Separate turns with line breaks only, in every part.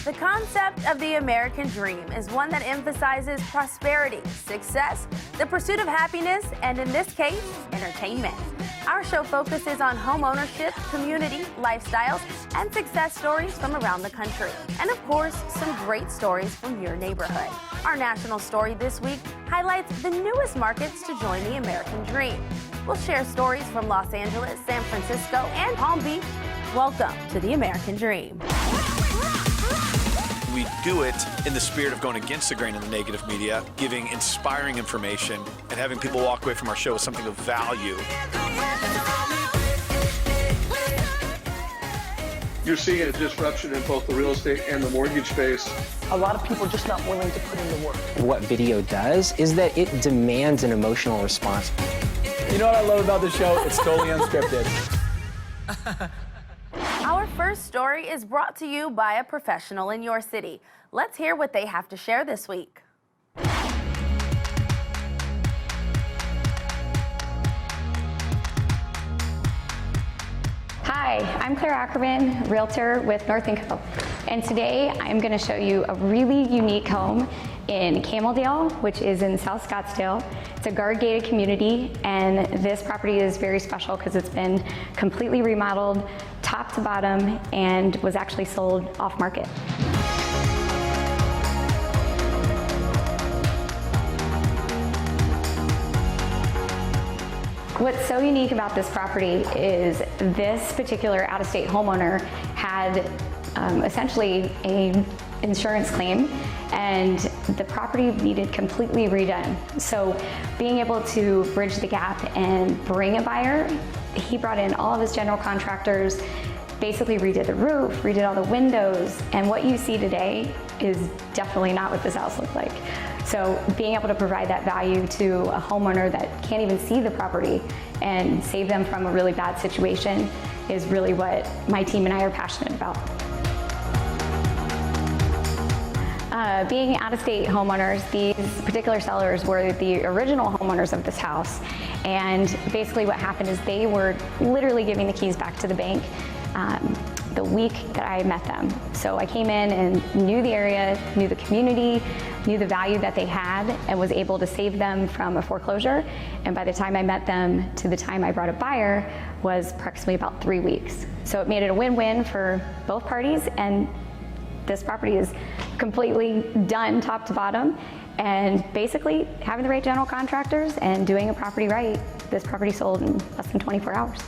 The concept of the American dream is one that emphasizes prosperity, success, the pursuit of happiness, and in this case, entertainment. Our show focuses on home ownership, community, lifestyles, and success stories from around the country. And of course, some great stories from your neighborhood. Our national story this week highlights the newest markets to join the American dream. We'll share stories from Los Angeles, San Francisco, and Palm Beach. Welcome to the American dream.
We do it in the spirit of going against the grain of the negative media, giving inspiring information, and having people walk away from our show with something of value.
You're seeing a disruption in both the real estate and the mortgage space.
A lot of people are just not willing to put in the work.
What video does is that it demands an emotional response.
You know what I love about the show? It's totally unscripted.
Our first story is brought to you by a professional in your city. Let's hear what they have to share this week.
Hi, I'm Claire Ackerman, Realtor with North & Co. And today I'm going to show you a really unique home in Camaldale, which is in South Scottsdale. It's a guard-gated community, and this property is very special because it's been completely remodeled top to bottom and was actually sold off-market. What's so unique about this property is this particular out-of-state homeowner had essentially an insurance claim, and the property needed completely redone. So being able to bridge the gap and bring a buyer, he brought in all of his general contractors, basically redid the roof, redid all the windows, and what you see today is definitely not what this house looked like. So being able to provide that value to a homeowner that can't even see the property and save them from a really bad situation is really what my team and I are passionate about. Being out-of-state homeowners, these particular sellers were the original homeowners of this house, and basically what happened is they were literally giving the keys back to the bank the week that I met them. So I came in and knew the area, knew the community, knew the value that they had, and was able to save them from a foreclosure. And by the time I met them to the time I brought a buyer was approximately about 3 weeks. So it made it a win-win for both parties, and this property is completely done top to bottom. And basically having the right general contractors and doing a property right, this property sold in less than 24 hours.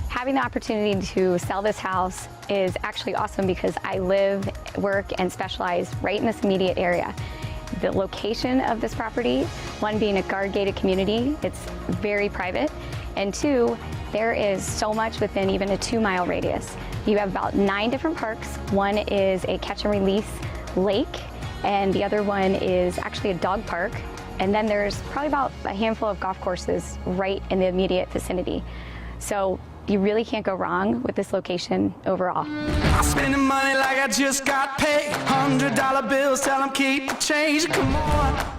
Having the opportunity to sell this house is actually awesome because I live, work, and specialize right in this immediate area. The location of this property, one being a guard-gated community, it's very private, and two, there is so much within even a 2-mile radius. You have about 9 different parks. One is a catch and release lake, and the other one is actually a dog park. And then there's probably about a handful of golf courses right in the immediate vicinity. So you really can't go wrong with this location overall.
I'm spending money like I just got paid. $100 bills, tell them keep the change. Come on.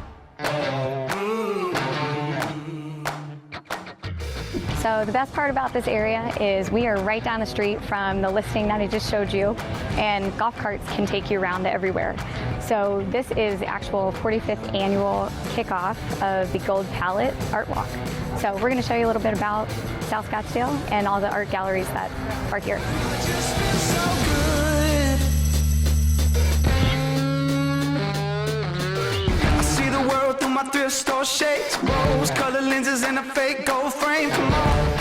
So the best part about this area is we are right down the street from the listing that I just showed you, and golf carts can take you around to everywhere. So this is the actual 45th annual kickoff of the Gold Palette Art Walk. So we're going to show you a little bit about South Scottsdale and all the art galleries that are here.
I see the world through my thrift store shades, rose-colored lenses and a fake gold frame. Come on.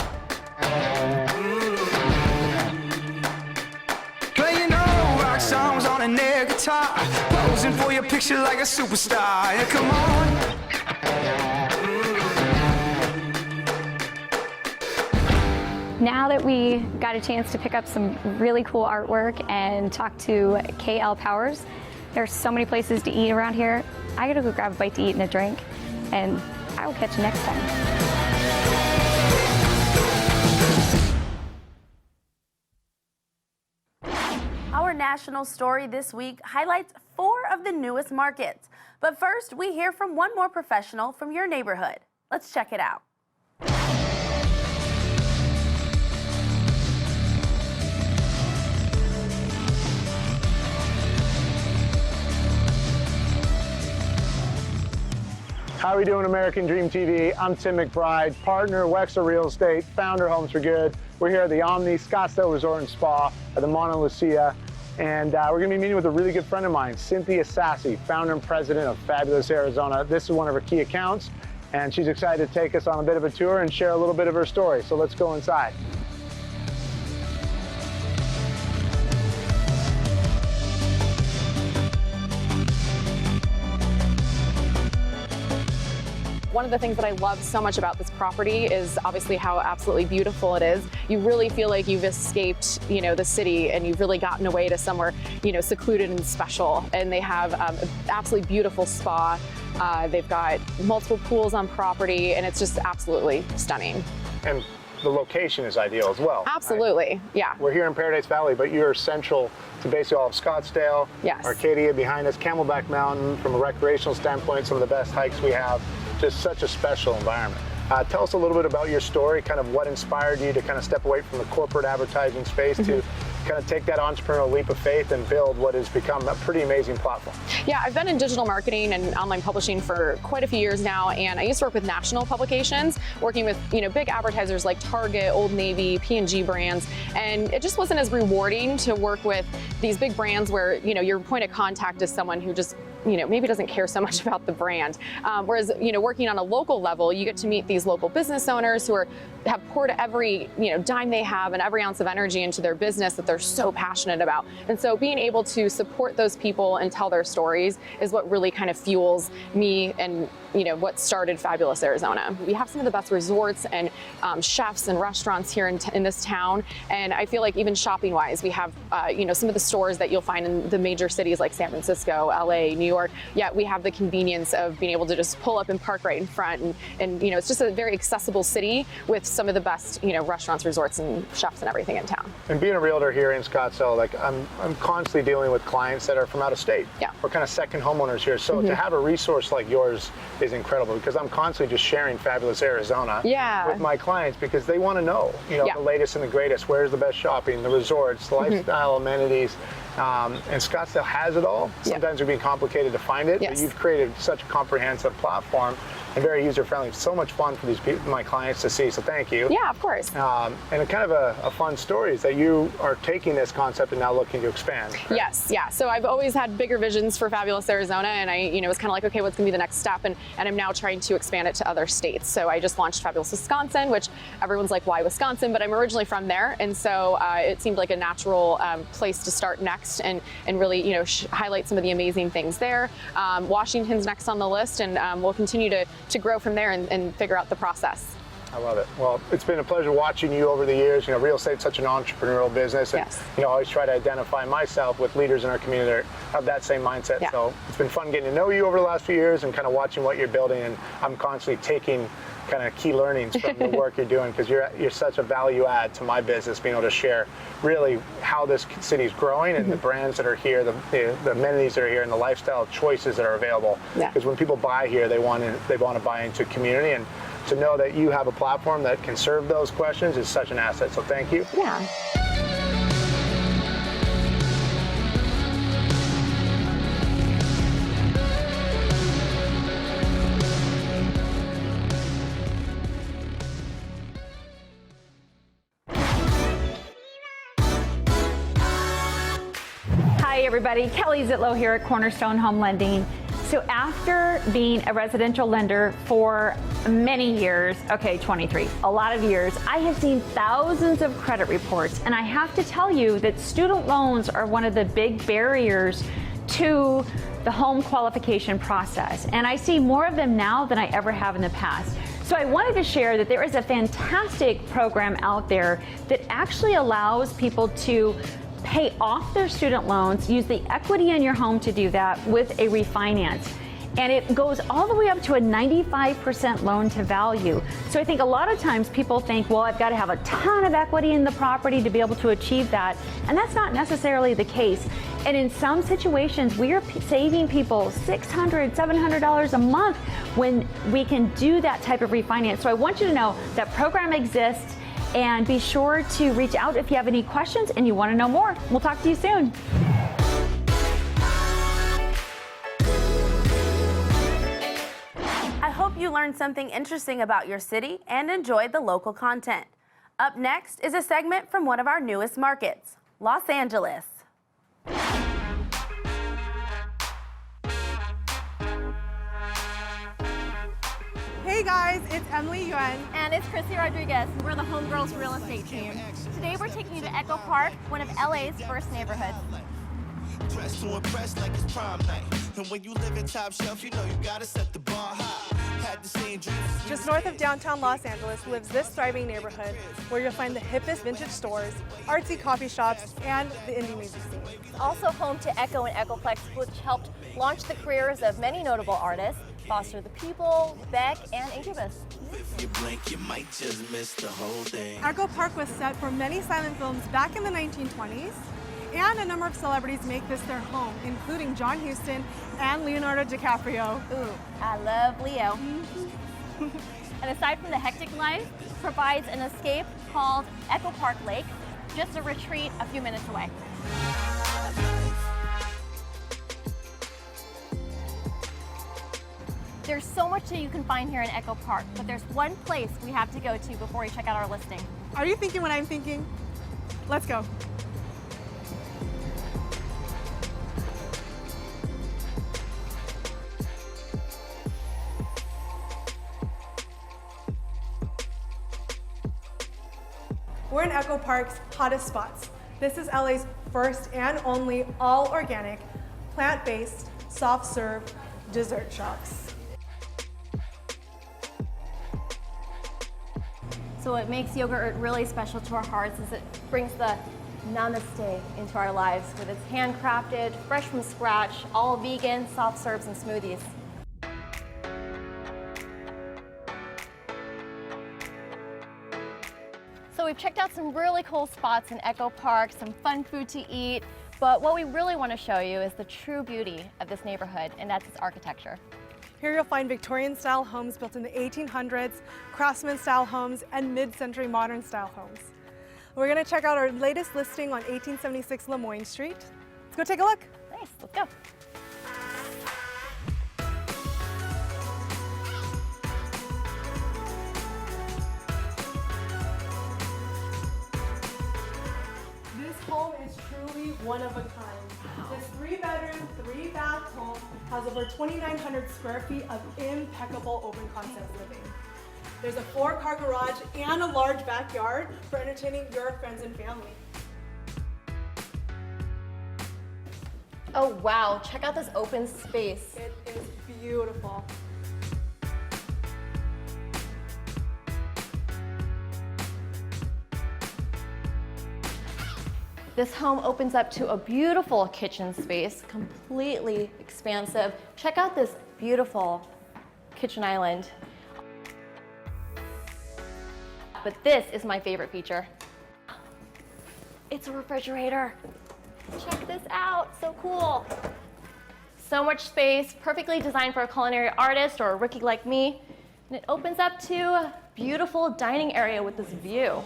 Playing old rock songs on an air guitar, posing for your picture like a superstar. Yeah, come on.
Now that we got a chance to pick up some really cool artwork and talk to KL Powers, there's so many places to eat around here. I gotta go grab a bite to eat and a drink, and I will catch you next time.
Our national story this week highlights 4 of the newest markets. But first, we hear from one more professional from your neighborhood. Let's check it out.
How are we doing, American Dream TV? I'm Tim McBride, partner at Wexler Real Estate, founder Homes for Good. We're here at the Omni Scottsdale Resort and Spa at the Mauna Lucia, and we're going to be meeting with a really good friend of mine, Cynthia Sassy, founder and president of Fabulous Arizona. This is one of her key accounts, and she's excited to take us on a bit of a tour and share a little bit of her story. So let's go inside.
One of the things that I love so much about this property is obviously how absolutely beautiful it is. You really feel like you've escaped, the city, and you've really gotten away to somewhere, secluded and special. And they have an absolutely beautiful spa. They've got multiple pools on property, and it's just absolutely stunning.
And the location is ideal as well.
Absolutely, right? Yeah.
We're here in Paradise Valley, but you're central to basically all of Scottsdale,
yes.
Arcadia behind us, Camelback Mountain. From a recreational standpoint, some of the best hikes we have. Just such a special environment. Tell us a little bit about your story, kind of what inspired you to kind of step away from the corporate advertising space to kind of take that entrepreneurial leap of faith and build what has become a pretty amazing platform.
Yeah, I've been in digital marketing and online publishing for quite a few years now, and I used to work with national publications, working with big advertisers like Target, Old Navy, P&G brands, and it just wasn't as rewarding to work with these big brands where your point of contact is someone who just maybe doesn't care so much about the brand. Whereas, working on a local level, you get to meet these local business owners who have poured every, dime they have and every ounce of energy into their business that they're so passionate about. And so being able to support those people and tell their stories is what really kind of fuels me and what started Fabulous Arizona. We have some of the best resorts and chefs and restaurants here in this town. And I feel like even shopping wise, we have, some of the stores that you'll find in the major cities like San Francisco, LA, New York, yet we have the convenience of being able to just pull up and park right in front. And it's just a very accessible city with some of the best, restaurants, resorts, and chefs and everything in town.
And being a realtor here in Scottsdale, I'm constantly dealing with clients that are from out of state.
Yeah.
We're kind of second homeowners here. So to have a resource like yours is incredible, because I'm constantly just sharing Fabulous Arizona with my clients, because they want to know, the latest and the greatest. Where's the best shopping, the resorts, the lifestyle amenities. And Scottsdale has it all. Sometimes it'd be complicated to find it, but you've created such a comprehensive platform and very user-friendly. It's so much fun for these people, my clients, to see, so thank you.
Yeah, of course.
And a kind of a fun story is that you are taking this concept and now looking to expand. Right?
Yes, yeah. So I've always had bigger visions for Fabulous Arizona, and I, was kind of like, okay, what's gonna be the next step? And I'm now trying to expand it to other states. So I just launched Fabulous Wisconsin, which everyone's like, why Wisconsin? But I'm originally from there, and so it seemed like a natural place to start next and really, highlight some of the amazing things there. Washington's next on the list, and we'll continue to grow from there and figure out the process.
I love it. Well, it's been a pleasure watching you over the years. Real estate's such an entrepreneurial business, and I always try to identify myself with leaders in our community that have that same mindset. Yeah. So it's been fun getting to know you over the last few years and kind of watching what you're building, and I'm constantly taking kind of key learnings from the work you're doing, because you're such a value add to my business, being able to share really how this city is growing and the brands that are here, the amenities that are here, and the lifestyle choices that are available. Because when people buy here, they want to buy into community, and to know that you have a platform that can serve those questions is such an asset. So thank you.
Yeah.
Hi everybody, Kelly Zitlow here at Cornerstone Home Lending. So after being a residential lender for many years, 23, a lot of years, I have seen thousands of credit reports, and I have to tell you that student loans are one of the big barriers to the home qualification process. And I see more of them now than I ever have in the past. So I wanted to share that there is a fantastic program out there that actually allows people to pay off their student loans, use the equity in your home to do that with a refinance. And it goes all the way up to a 95% loan to value. So I think a lot of times people think, well, I've got to have a ton of equity in the property to be able to achieve that. And that's not necessarily the case. And in some situations, we are saving people $600, $700 a month when we can do that type of refinance. So I want you to know that program exists. And be sure to reach out if you have any questions and you want to know more. We'll talk to you soon.
I hope you learned something interesting about your city and enjoyed the local content. Up next is a segment from one of our newest markets, Los Angeles.
Hey guys, it's Emily Yuan.
And it's Chrissy Rodriguez. We're the Homegirls Real Estate team. Today we're taking you to Echo Park, one of LA's first neighborhoods.
Dressed to impress like it's prom night. And when you live in top shelf, you know you gotta set the bar high. Had the same dreams.
Just north of downtown Los Angeles lives this thriving neighborhood where you'll find the hippest vintage stores, artsy coffee shops, and the indie music scene.
It's also home to Echo and Echoplex, which helped launch the careers of many notable artists, Foster the People, Beck, and Incubus.
If you blink, you might just miss the whole thing.
Echo Park was set for many silent films back in the 1920s, and a number of celebrities make this their home, including John Huston and Leonardo DiCaprio.
Ooh, I love Leo. And aside from the hectic life, provides an escape called Echo Park Lake, just a retreat a few minutes away. There's so much that you can find here in Echo Park, but there's one place we have to go to before we check out our listing.
Are you thinking what I'm thinking? Let's go. We're in Echo Park's hottest spots. This is LA's first and only all-organic, plant-based, soft-serve dessert shops.
So what makes yogurt really special to our hearts is it brings the namaste into our lives with its handcrafted, fresh from scratch, all vegan, soft serves and smoothies. So we've checked out some really cool spots in Echo Park, some fun food to eat, but what we really want to show you is the true beauty of this neighborhood, and that's its architecture.
Here you'll find Victorian-style homes built in the 1800s, craftsman-style homes, and mid-century modern-style homes. We're going to check out our latest listing on 1876 Lemoyne Street. Let's go take a look.
Nice, let's go.
This home is truly one of a kind. This 3-bedroom, 3-bath home has over 2,900 square feet of impeccable open concept living. There's a 4-car garage and a large backyard for entertaining your friends and family.
Oh wow, check out this open space.
It is beautiful.
This home opens up to a beautiful kitchen space, completely expansive. Check out this beautiful kitchen island. But this is my favorite feature. It's a refrigerator. Check this out, so cool. So much space, perfectly designed for a culinary artist or a rookie like me. And it opens up to a beautiful dining area with this view.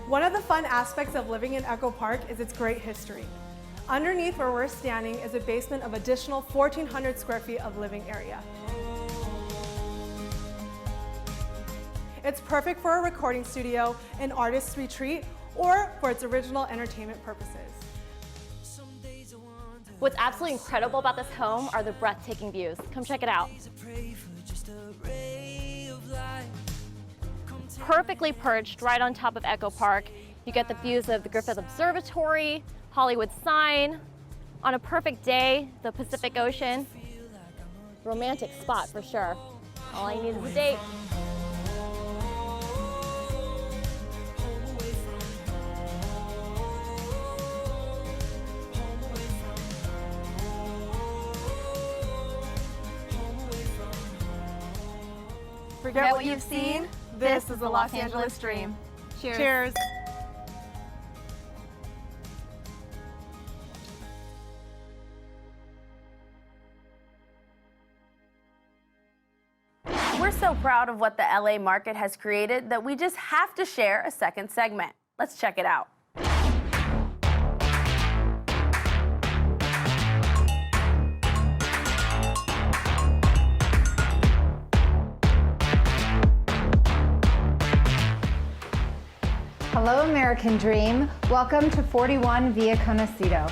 One of the fun aspects of living in Echo Park is its great history. Underneath where we're standing is a basement of additional 1,400 square feet of living area. It's perfect for a recording studio, an artist's retreat, or for its original entertainment purposes.
What's absolutely incredible about this home are the breathtaking views. Come check it out. Perfectly perched right on top of Echo Park. You get the views of the Griffith Observatory, Hollywood sign. On a perfect day, the Pacific Ocean. Romantic spot for sure. All I need is a date.
Forget what you've seen. This is the Los Angeles Dream.
Cheers.
Cheers.
We're so proud of what the LA market has created that we just have to share a second segment. Let's check it out.
Hello, American Dream. Welcome to 41 Via Conocido.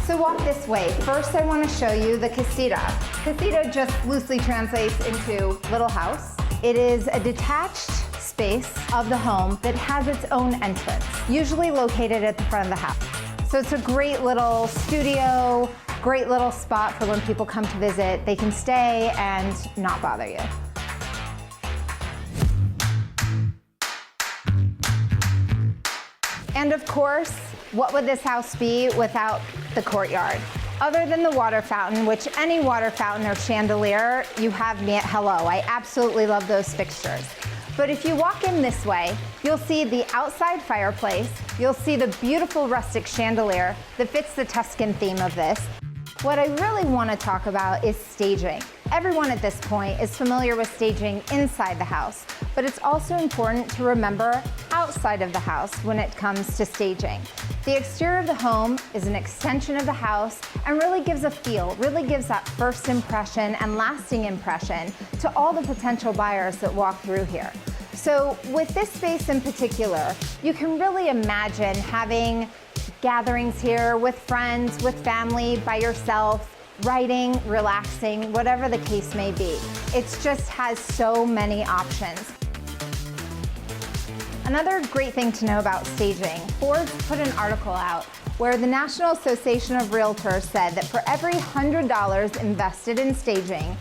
So walk this way. First, I want to show you the casita. Casita just loosely translates into little house. It is a detached space of the home that has its own entrance, usually located at the front of the house. So it's a great little studio, great little spot for when people come to visit. They can stay and not bother you. And of course, what would this house be without the courtyard? Other than the water fountain, which any water fountain or chandelier, you have me at hello. I absolutely love those fixtures. But if you walk in this way, you'll see the outside fireplace, you'll see the beautiful rustic chandelier that fits the Tuscan theme of this. What I really want to talk about is staging. Everyone at this point is familiar with staging inside the house, but it's also important to remember outside of the house when it comes to staging. The exterior of the home is an extension of the house and really gives a feel, really gives that first impression and lasting impression to all the potential buyers that walk through here. So with this space in particular, you can really imagine having gatherings here with friends, with family, by yourself, writing, relaxing, whatever the case may be. It just has so many options. Another great thing to know about staging, Forbes put an article out where the National Association of Realtors said that for every $100 invested in staging,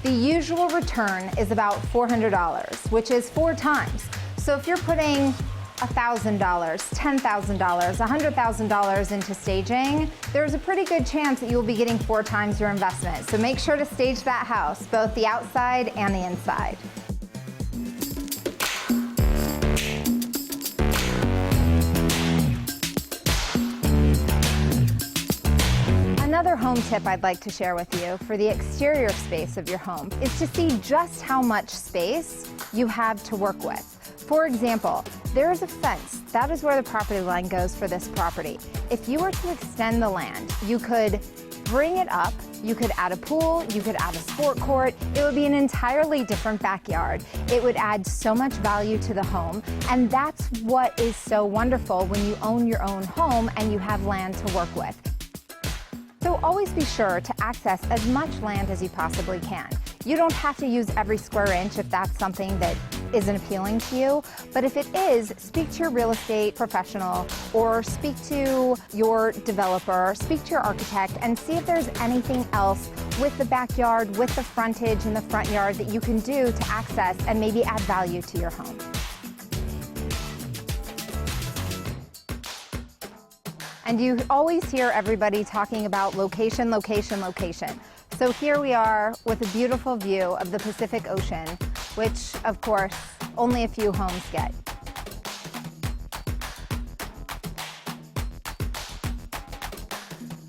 the usual return is about $400, which is 4 times. So if you're putting $1,000, $10,000, $100,000 into staging, there's a pretty good chance that you'll be getting 4 times your investment. So make sure to stage that house, both the outside and the inside. Another home tip I'd like to share with you for the exterior space of your home is to see just how much space you have to work with. For example, there is a fence. That is where the property line goes for this property. If you were to extend the land, you could bring it up, you could add a pool, you could add a sport court. It would be an entirely different backyard. It would add so much value to the home, and that's what is so wonderful when you own your own home and you have land to work with. So always be sure to access as much land as you possibly can. You don't have to use every square inch if that's something that isn't appealing to you, but if it is, speak to your real estate professional or speak to your developer, speak to your architect, and see if there's anything else with the backyard, with the frontage in the front yard that you can do to access and maybe add value to your home. And you always hear everybody talking about location, location, location. So here we are with a beautiful view of the Pacific Ocean, which, of course, only a few homes get.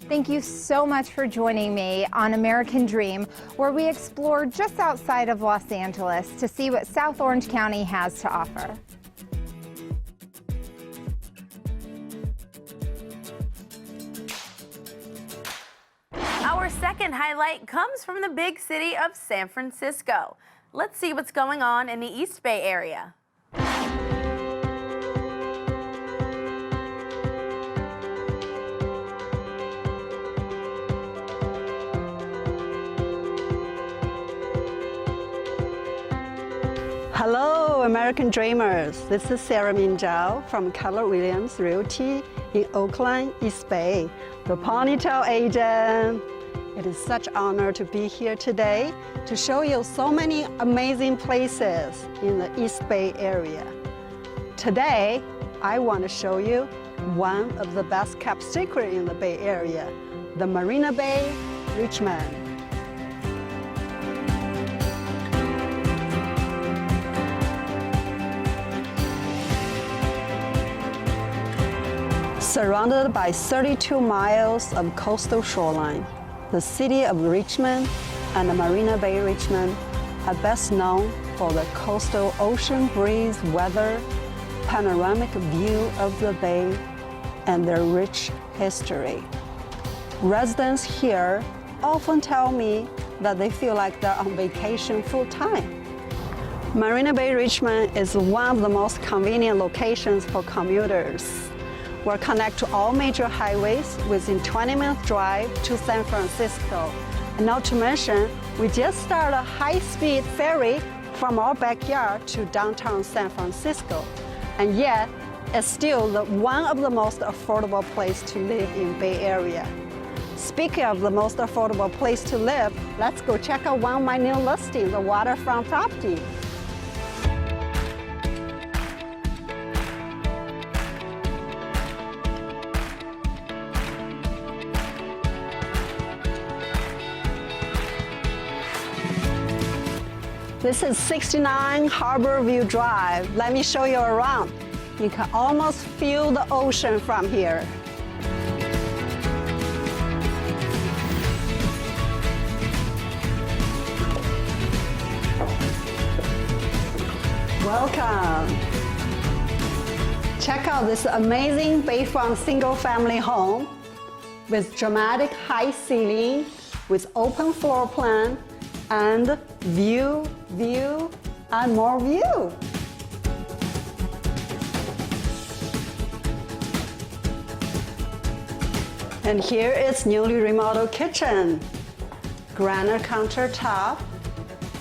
Thank you so much for joining me on American Dream, where we explore just outside of Los Angeles to see what South Orange County has to offer.
Our second highlight comes from the big city of San Francisco. Let's see what's going on in the East Bay area.
Hello, American Dreamers. This is Sarah Min Zhao from Keller Williams Realty in Oakland, East Bay, the Ponytail agent. It is such an honor to be here today to show you so many amazing places in the East Bay area. Today, I want to show you one of the best kept secrets in the Bay Area, the Marina Bay, Richmond. Surrounded by 32 miles of coastal shoreline, the city of Richmond and the Marina Bay Richmond are best known for the coastal ocean breeze weather, panoramic view of the bay, and their rich history. Residents here often tell me that they feel like they're on vacation full time. Marina Bay Richmond is one of the most convenient locations for commuters. We're connected to all major highways within 20-minute drive to San Francisco. And not to mention, we just started a high-speed ferry from our backyard to downtown San Francisco. And yet, it's still one of the most affordable places to live in Bay Area. Speaking of the most affordable place to live, let's go check out one of my new listings, the waterfront property. This is 69 Harbor View Drive. Let me show you around. You can almost feel the ocean from here. Welcome. Check out this amazing bayfront single-family home with dramatic high ceiling, with open floor plan, and view, and more view. And here is newly remodeled kitchen. Granite countertop,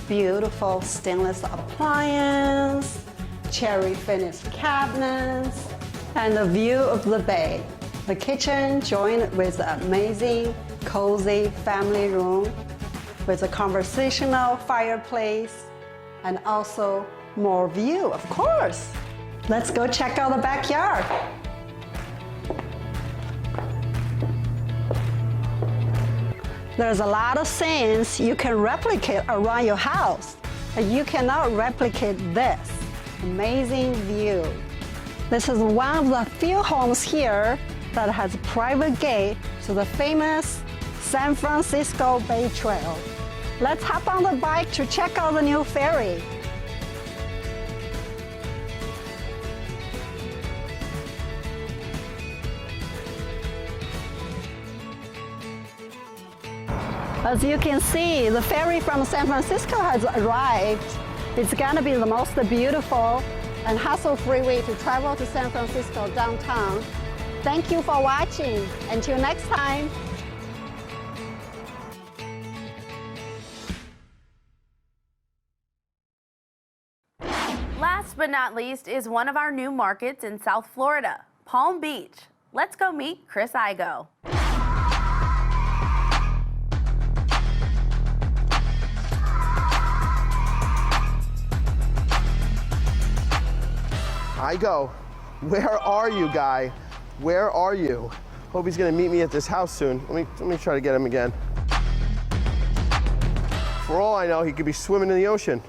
beautiful stainless appliance, cherry finished cabinets, and the view of the bay. The kitchen joined with an amazing, cozy family room with a conversational fireplace and also more view, of course. Let's go check out the backyard. There's a lot of things you can replicate around your house, but you cannot replicate this amazing view. This is one of the few homes here that has a private gate to the famous San Francisco Bay Trail. Let's hop on the bike to check out the new ferry. As you can see, the ferry from San Francisco has arrived. It's gonna be the most beautiful and hassle-free way to travel to San Francisco downtown. Thank you for watching. Until next time.
Last but not least is one of our new markets in South Florida, Palm Beach. Let's go meet Chris Igo.
Igo, where are you, guy? Where are you? Hope he's gonna meet me at this house soon. Let me try to get him again. For all I know, he could be swimming in the ocean.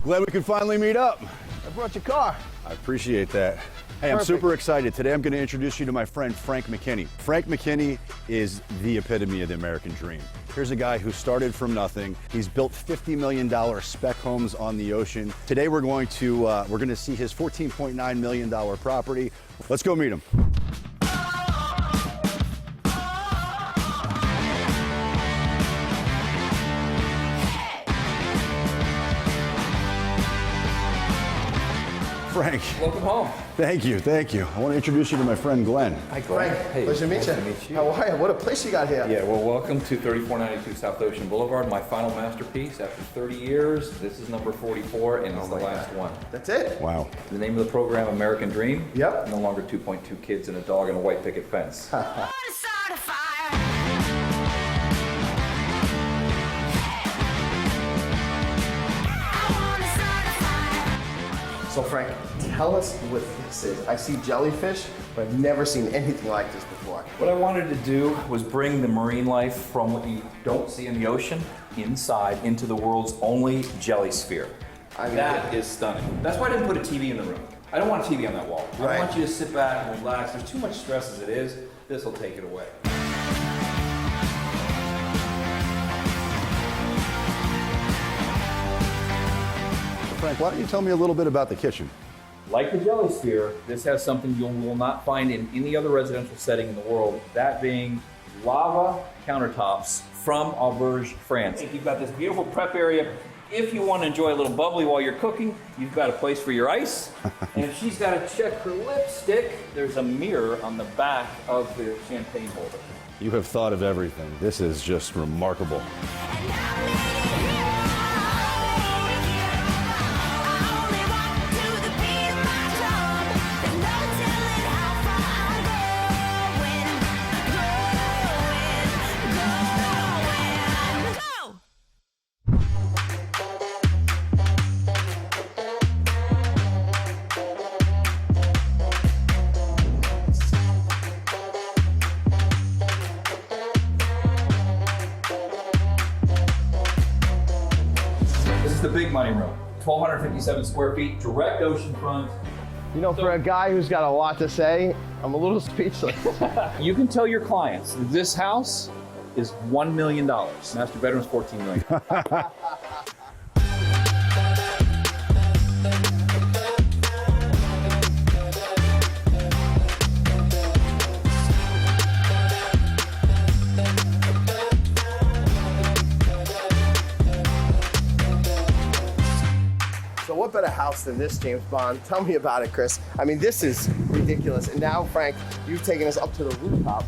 Glad we could finally meet up.
I brought your car.
I appreciate that. Hey, I'm
Perfect.
super excited. Today I'm going to introduce you to my friend Frank McKinney. Frank McKinney is the epitome of the American dream. Here's a guy who started from nothing. He's built $50 million spec homes on the ocean. Today we're going to see his $14.9 million property. Let's go meet him. Frank.
Welcome home.
Thank you, thank you. I want to introduce you to my friend Glenn.
Hi, Glenn.
Frank,
Hey,
pleasure to meet you.
nice to meet you.
How are you? What a place you got here.
Yeah, well, welcome to 3492 South Ocean Boulevard, my final masterpiece. After 30 years, this is number 44, and it's the last one.
That's it?
Wow.
The name of the program, American Dream.
Yep.
No longer 2.2 kids and a dog and a white picket fence.
So Frank, Tell us what this is. I see jellyfish, but I've never seen anything like this before.
What I wanted to do was bring the marine life from what you don't see in the ocean inside into the world's only jelly sphere. That is stunning. That's why I didn't put a TV in the room. I don't want a TV on that wall. I want you to sit back and relax. There's too much stress as it is. This will take it away.
Frank, why don't you tell me a little bit about the kitchen?
Like the jelly sphere, this has something you will not find in any other residential setting in the world, that being lava countertops from Auberge, France. You've got this beautiful prep area. If you want to enjoy a little bubbly while you're cooking, you've got a place for your ice. And if she's got to check her lipstick, there's a mirror on the back of the champagne holder.
You have thought of everything. This is just remarkable.
The big money room, 1,257 square feet, direct ocean front.
You know, for a guy who's got a lot to say, I'm a little speechless.
You can tell your clients this house is $1 million. Master bedroom's $14 million.
So what better house than this, James Bond? Tell me about it, Chris. I mean, this is ridiculous. And now, Frank, you've taken us up to the rooftop,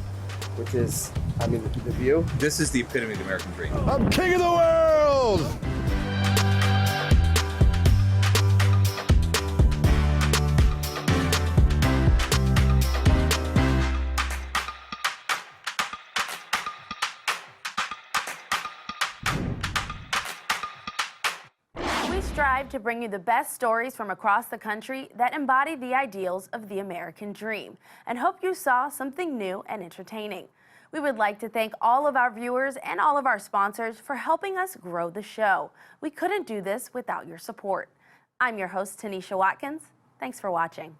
which is, I mean, the view.
This is the epitome of the American dream.
I'm king of the world!
Strive to bring you the best stories from across the country that embody the ideals of the American dream, and hope you saw something new and entertaining. We would like to thank all of our viewers and all of our sponsors for helping us grow the show. We couldn't do this without your support. I'm your host, Tanisha Watkins. Thanks for watching.